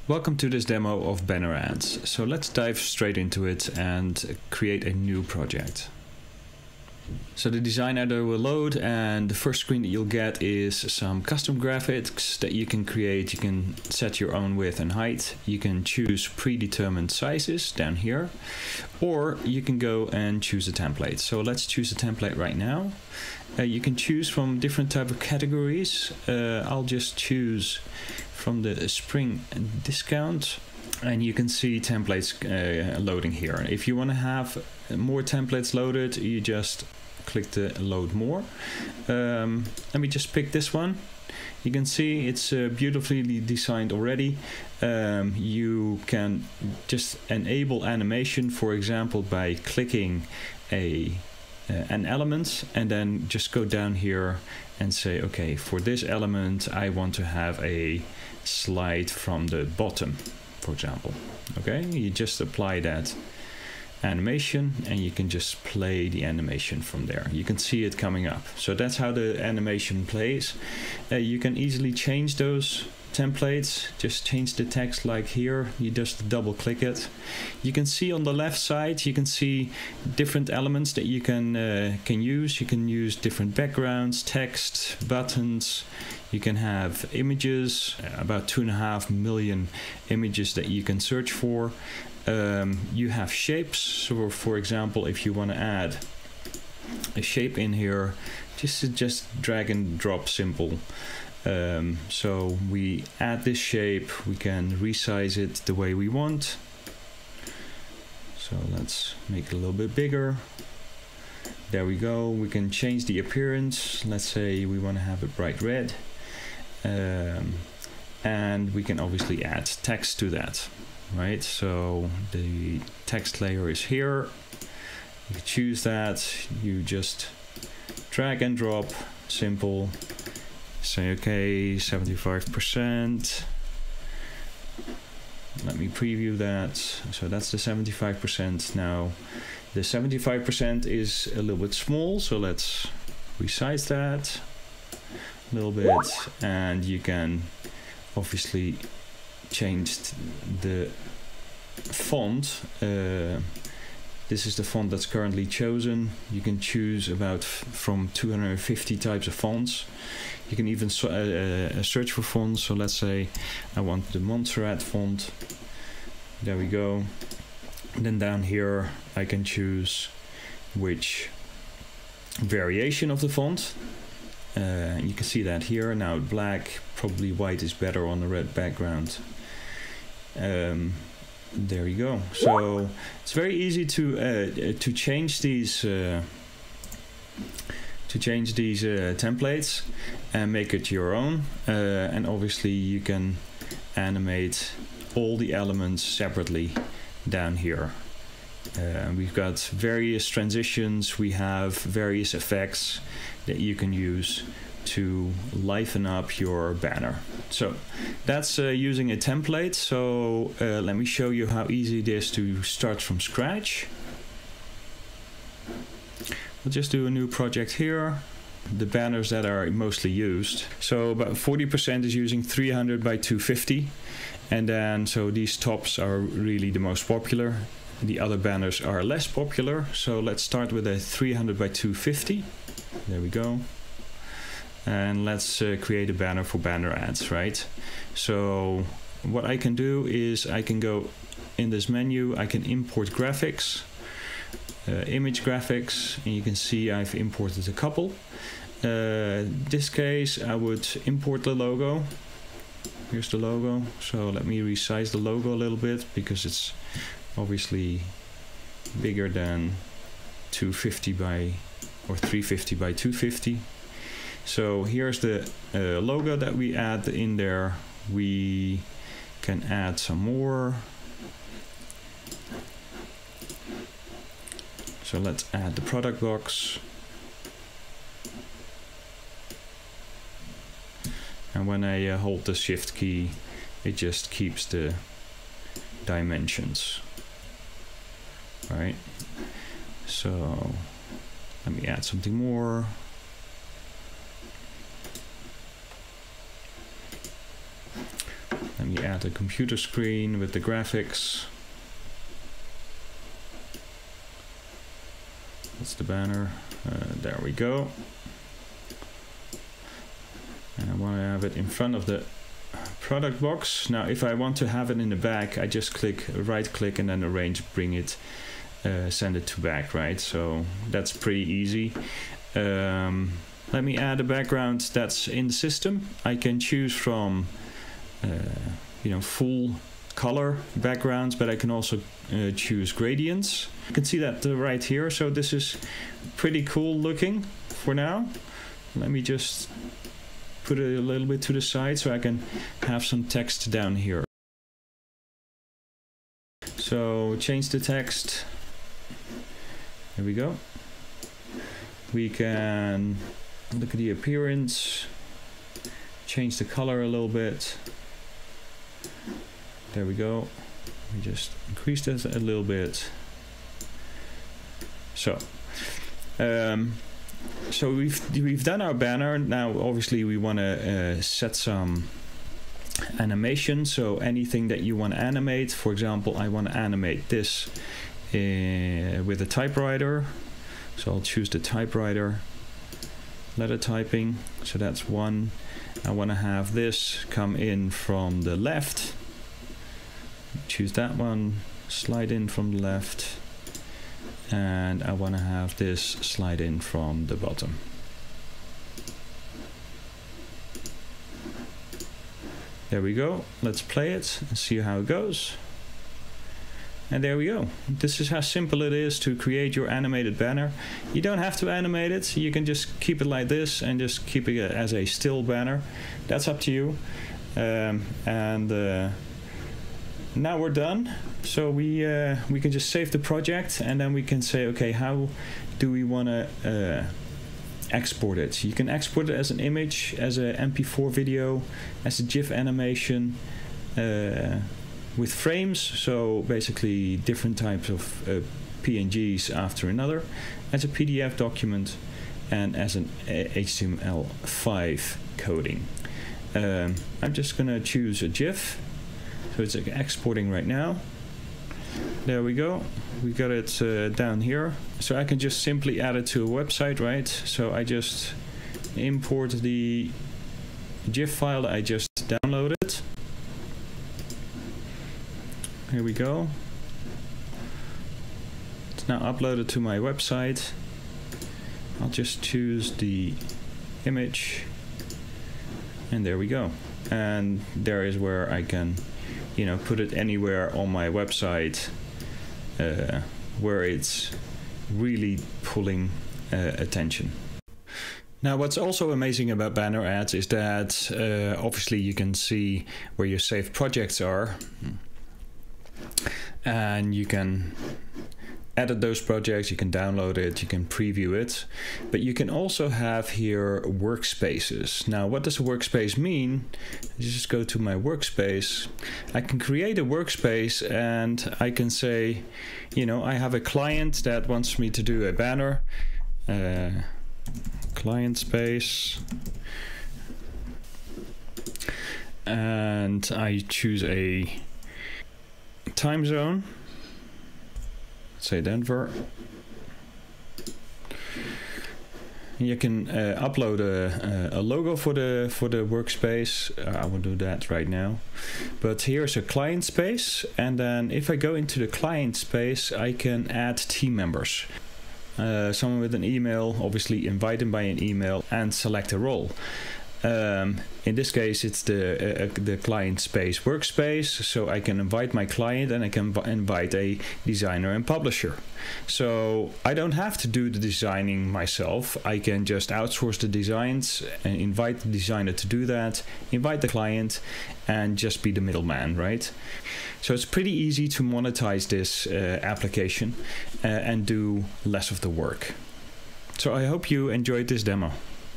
Welcome to this demo of BanrAds. So let's dive straight into it and create a new project. So the design editor will load, and the first screen that you'll get is some custom graphics that you can create. You can set your own width and height. You can choose predetermined sizes down here, or you can go and choose a template. So let's choose a template right now. You can choose from different type of categories. I'll just choose from the spring discount, and you can see templates loading here. If you want to have more templates loaded, you just click the load more. Let me just pick this one. You can see it's beautifully designed already. You can just enable animation, for example, by clicking an element and then just go down here and say, okay, for this element I want to have a slide from the bottom, for example. Okay, you just apply that animation and you can just play the animation from there. You can see it coming up. So that's how the animation plays. You can easily change those templates. Just change the text like here. You just double click it. You can see on the left side, you can see different elements that you can use. You can use different backgrounds, text, buttons. You can have images, about 2.5 million images that you can search for. You have shapes. So for example, if you want to add a shape in here, just drag and drop, simple. So we add this shape, we can resize it the way we want. So let's make it a little bit bigger. There we go. We can change the appearance. Let's say we want to have it bright red. And we can obviously add text to that, right? So the text layer is here. You can choose that. You just drag and drop, simple. Say okay, 75%. Let me preview that. So that's the 75%. Now the 75% is a little bit small, so let's resize that a little bit, and you can obviously change the font. This is the font that's currently chosen. You can choose from 250 types of fonts. You can even search for fonts. So let's say I want the Montserrat font. There we go. And then down here I can choose which variation of the font. You can see that here. Now black, probably white is better on a red background. There you go. So it's very easy to change these templates and make it your own. And obviously you can animate all the elements separately down here. We've got various transitions. We have various effects that you can use to liven up your banner. So that's using a template. So let me show you how easy it is to start from scratch. We'll just do a new project here. The banners that are mostly used. So about 40% is using 300 by 250. And then, so these tops are really the most popular. The other banners are less popular. So let's start with a 300 by 250. There we go. And let's create a banner for BanrAds, right? So what I can do is I can go in this menu, I can import graphics, image graphics, and you can see I've imported a couple. This case I would import the logo. Here's the logo. So let me resize the logo a little bit because it's obviously bigger than 250 by or 350 by 250. So here's the logo that we add in there. We can add some more. So let's add the product box. And when I hold the shift key, it just keeps the dimensions. Right? So let me add something more. Let me add a computer screen with the graphics. That's the banner. There we go. And I want to have it in front of the product box. Now if I want to have it in the back, I just right click and then arrange, bring it, send it to back, right? So that's pretty easy. Let me add a background that's in the system. I can choose from full color backgrounds, but I can also choose gradients. You can see that right here. So this is pretty cool looking for now. Let me just put it a little bit to the side so I can have some text down here. So change the text. There we go. We can look at the appearance, change the color a little bit. There we go. We just increase this a little bit. So we've done our banner. Now obviously we want to set some animation. So anything that you want to animate, for example, I want to animate this with a typewriter. So I'll choose the typewriter, letter typing. So that's one. I want to have this come in from the left. Choose that one, slide in from the left. And I want to have this slide in from the bottom. There we go. Let's play it and see how it goes. And there we go. This is how simple it is to create your animated banner. You don't have to animate it. You can just keep it like this and just keep it as a still banner. That's up to you. Now we're done. So we can just save the project, and then we can say, okay, how do we want to export it? You can export it as an image, as a MP4 video, as a GIF animation, with frames, so basically different types of PNGs after another, as a PDF document, and as an HTML5 coding. I'm just gonna choose a GIF. So it's exporting right now. There we go. We got it down here. So I can just simply add it to a website, right? So I just import the GIF file that I just downloaded. Here we go. It's now uploaded to my website. I'll just choose the image. And there we go. And there is where I can put it anywhere on my website where it's really pulling attention. Now what's also amazing about banner ads is that obviously you can see where your saved projects are, and you can edit those projects, you can download it, you can preview it, but you can also have here workspaces. Now what does a workspace mean? You just go to my workspace. I can create a workspace and I can say, I have a client that wants me to do a banner, client space, and I choose a time zone. Say Denver. You can upload a logo for the workspace. I will do that right now. But here's a client space, and then if I go into the client space, I can add team members. Someone with an email, obviously invite them by an email, and select a role. In this case, it's the client space workspace, so I can invite my client and I can invite a designer and publisher. So I don't have to do the designing myself. I can just outsource the designs and invite the designer to do that, invite the client, and just be the middleman, right? So it's pretty easy to monetize this application and do less of the work. So I hope you enjoyed this demo.